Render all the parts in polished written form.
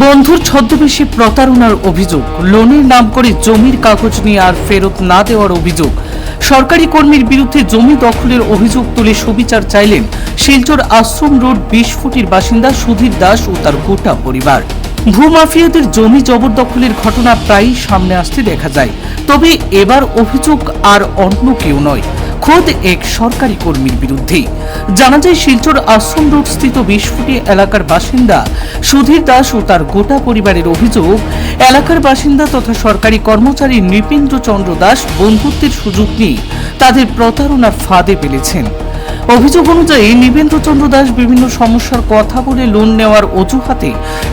বন্ধুর ছদ্মবেশে প্রতারণার অভিযোগ, লোনের নাম করে জমির কাগজ নিয়ে আর ফেরত না দেওয়ার অভিযোগ, সরকারি কর্মীর বিরুদ্ধে জমি দখলের অভিযোগ তুলে সুবিচার চাইলেন শিলচর আশ্রম রোড 20 ফুটির বাসিন্দা সুধীর দাস ও তার গোটা পরিবার। ভূমাফিয়াদের জমি জবরদখলের ঘটনা প্রায়ই সামনে আসতে দেখা যায়, তবে এবার অভিযোগ আর অন্য কেউ নয়, খোদ এক সরকারি কর্মীর বিরুদ্ধে। জানা যায় শিলচর আশ্রম রোড স্থিত 20 ফুটি এলাকার বাসিন্দা সুধীর দাস ও তার গোটা পরিবারের অভিযোগ, এলাকার বাসিন্দা তথা সরকারি কর্মচারী নৃপেন্দ্র চন্দ্র দাস বন্ধুত্বের সুযোগ নিয়ে তাদের প্রতারণার ফাঁদে ফেলেছেন। অভিযোগ অনুযায়ী নৃপেন্দ্র চন্দ্র দাস বিভিন্ন সমস্যার কথা বলে লোন নেওয়ার অজুহাতে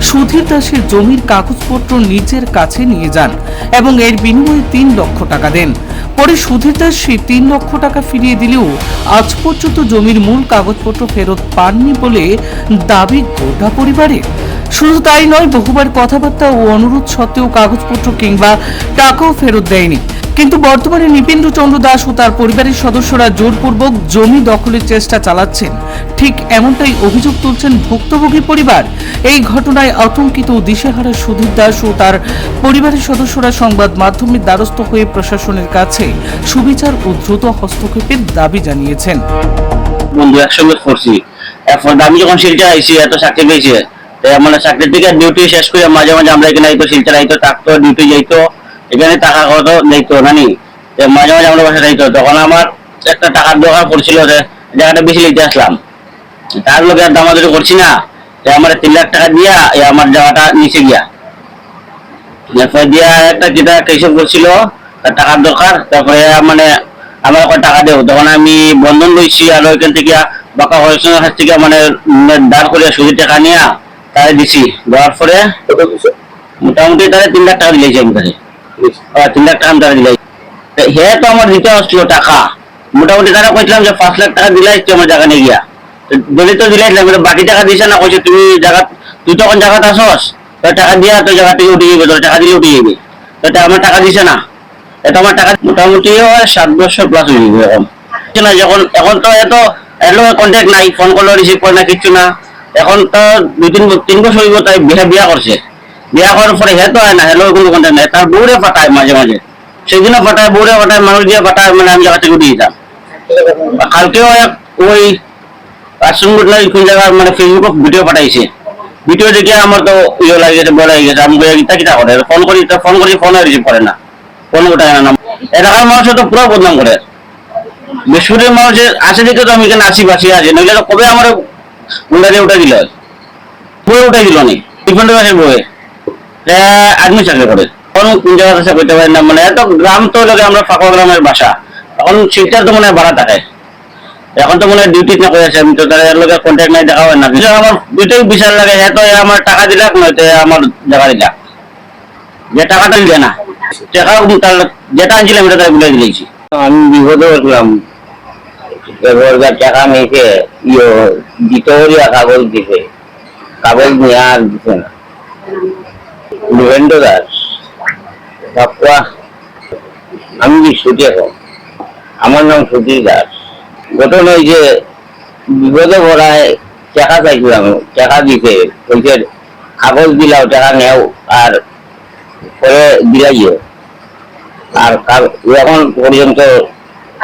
সুধীর দাসের জমির কাগজপত্র নিজের কাছে নিয়ে যান এবং এর বিনিময়ে 3 লক্ষ টাকা দেন। পরে সুধীর দাস সেই 3 লক্ষ টাকা ফিরিয়ে দিলেও আজ পর্যন্ত জমির মূল কাগজপত্র ফেরত পাননি বলে দাবি গোটা পরিবারের। শুধু তাই নয়, বহুবার কথাবার্তা ও অনুরোধ সত্ত্বেও কাগজপত্র কিংবা টাকাও ফেরত দেয়নি। কিন্তু বর্তমানে নৃপেন্দ্র চন্দ্র দাস ও তার পরিবারের সদস্যরা জোরপূর্বক জমি দখলের চেষ্টা চালাচ্ছেন, ঠিক এমনটাই অভিযোগ তুলছেন ভুক্তভোগী পরিবার। এই ঘটনায় আতঙ্কিত ও দিশেহারা সুধীর দাস ও তার পরিবারের সদস্যরা সংবাদ মাধ্যমের দ্বারস্থ হয়ে প্রশাসনের কাছে সুবিচার ও দ্রুত হস্তক্ষেপের দাবি জানিয়েছেন। বন্ধু একসঙ্গে করছি, এখন আমি যখন শিলচর আইসি এত চাকরি পেয়েছে, মানে চাকরির থেকে ডিউটি শেষ করে মাঝে মাঝে আমরা এখানে আইতো, শিলচর আইতো, থাকতো, ডিউটি যাইতো, এখানে টাকা কত যাইতো নানি, মাঝে মাঝে আমরা বাসা যাইতো। তখন আমার একটা টাকার দরকার পড়ছিল, জায়গাটা বেশি লিখতে আসলাম, তার লোক আর দামাদারি করছি না, আমার 3 লাখ টাকা দিয়া আমার জায়গাটা নিচে গিয়া দিয়া একটা যেটা হিসাব করছিল টাকার দরকার, তারপরে মানে আমার টাকা দেও, তখন আমি বন্ধন লইছি আর ওইখান থেকে বাঁকা হয়েছেন কাছ থেকে মানে দাঁড় করে সুদের টাকা নিয়ে তারা দিছি, দেওয়ার পরে মোটামুটি তারা 3 লাখ টাকা দিলেছি আমি তাদের 3 লাখ টাকা আমি তারা দিলাই। হে তো আমার দিতে আসছিল টাকা, মোটামুটি তারা কইছিলাম যে 5 লাখ টাকা দিলাই আমার জায়গা নিয়ে গিয়া, দিলে তো দিলাইছিলাম, বাকি টাকা দিছে না, কইছে তুমি জায়গা, তুই তখন জায়গাতে আসস, টাকা দিয়া তোর জায়গা থেকে উঠে যাবে, তোর টাকা দিলে উঠে যাবে, তো আমার টাকা দিছে না, এটা আমার টাকা মোটামুটি 7 বছর প্লাস হয়ে যাবে এখন না। যখন এখন তো এত কন্ট্যাক্ট নাই, ফোন করলেও রিসিভ করে না, কিচ্ছু না। এখন তো 2-3 বছর হইব, তাই বিয়া করছে, বিয়া করার পরে হে তো হয় না, হেলো কোনো কন্ট্যাক্ট নাই, তার বউরে পাঠায় মাঝে মাঝে, সেদিনও পাঠায়, বউরে পাঠায়, মানুষ দিয়ে পাঠায়, মানে আমি জায়গা থেকে উঠে যেতাম। কালকেও ওই কোন জায়গার মানে ফেসবুক ভিডিও পাঠাইছে, ভিডিও দেখে আমার তো ইয়ে লাগে গেছে, বড় হয়ে গেছে, আমি কিতা করে ফোন করি ফোন রিসিভ করে না, ফোন ওঠায় না। এলাকার মানুষ তো পুরো বদনাম করে, বিশ্বরের মানুষের আসে দেখে তো আমি এখানে বাসি আছে, নইলে তো কবে আমার গুন্ডাকে উঠে দিল, বই উঠাই দিল নি, বইয়ে আর্মি চাকরি করে, কোন জায়গা আছে করতে পারি না, মানে এত গ্রাম তো লোকে আমরা ফাঁকা গ্রামের বাসা, এখন শিক্ষার তো মনে হয় ভাড়া থাকে, এখন তো মনে হয় ডিউটি না করে আছে, আমি তো তাদের লোকের কন্ট্যাক্ট নাই, দেখা হয় না। আমার দুইটাই বিচার লাগে, হ্যাঁ তো আমার টাকা দিলাক, নয়তো আমার জায়গা দিলাক, যে টাকাটা দিলে না, টাকা যেটা আনছিলাম এটা তাই বলে দিয়েছি। আমি বিপদে উঠলাম, টাকা মেয়েছে দ্বিতীয় কাগজ দিছে, কাগজ নিয়ে আর দিছে না। নৃপেন্দ্র দাস, আমি বিশ্বটি, এখন আমার নাম সুধীর দাস। ঘটনা ওই যে বিপদে ভরায় টাকা চাইছিলাম, টাকা দিতে বলছে কাগজ দিলাও, টাকা নেও, আর পরে দিলাইও, আর এখন পর্যন্ত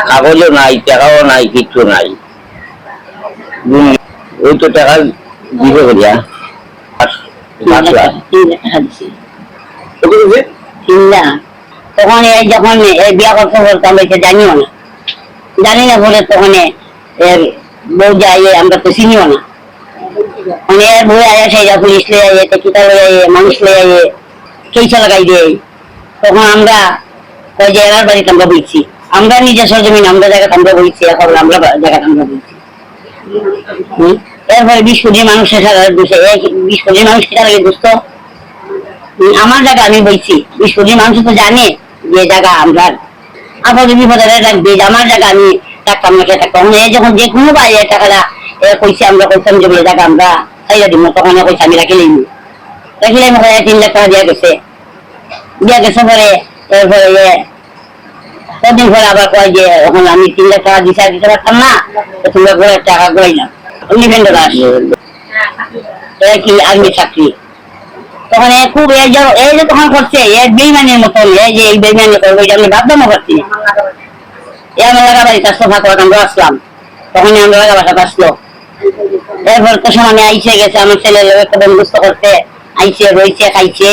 কাগজও নাই, টাকাও নাই, কিচ্ছু নাই। ওই তো টাকা দিবে বলিয়া 5 লাখ তখন যখন বিয়া করতে বলতাম জানিও না, জানি না বলে তখন এর বউ যাই আমরা তো চিনিও না, মানে এর বউ আয়া সেই যা পুলিশ লে আইয়ে, টেকিটা লয়ে আইয়ে, মানুষ লয়ে আইয়ে, কেইসা লাগাই দেয়, তখন আমরা ওই যে এরার বাড়িতে আমরা বলছি, আমরা নিজস্ব জমিন, আমরা জায়গাটা আমরা বলছি, এখন আমরা জায়গাটা আমরা বলছি। এরপরে 20 কোটি মানুষের 20 কোটি মানুষ কিনা লাগে দোস্ত, আমার জায়গা আমি বলছি, 20 কোটি মানুষ তো জানে যে জায়গা আমরা আপদে বিপদে রাখবে, আমার জায়গা আমি থাকতাম না, থাকতাম যখন যে কোনো বাইরে টাকাটা কইছে, আমরা কইতাম যে বলে জায়গা আমরা চাইয়া দিব, তখন কইছে আমি রাখিলাম 3 লাখ টাকা দিয়া গেছে পরে, এরপরে কদিন পরে আবার কয় যে এখন আমি 3 লাখ টাকা দিতে পারতাম না, তোমরা করে টাকা গড়াইলাম। নৃপেন্দ্র দাস কি আর্মি চাকরি, তখন খুব এই যে তখন করছে বেইমানের মতন এই বেইমানি করবো এটা আমি ভাবতামও পারছি না। আমার লাগা বাড়িতে আসলো ফাঁকা আমরা আসলাম, তখন আমরা লাগা বাসাতে আসলো। এরপর তো সমানে আইসে গেছে আমার ছেলের একটা বন্ধুস্থ করতে, আইসে রয়েছে খাইছে,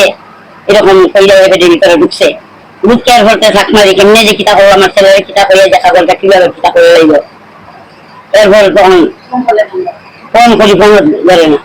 এরকম পেটের ভিতরে ঢুকছে। ঢুকতে এরপর থাক মারি কেমনে যে কিতা করবো, আমার ছেলের কিতা করে দেখা করবে কিভাবে কিতা করে লাগবে। এরপর তখন ফোন করি, ফোন ধরে না।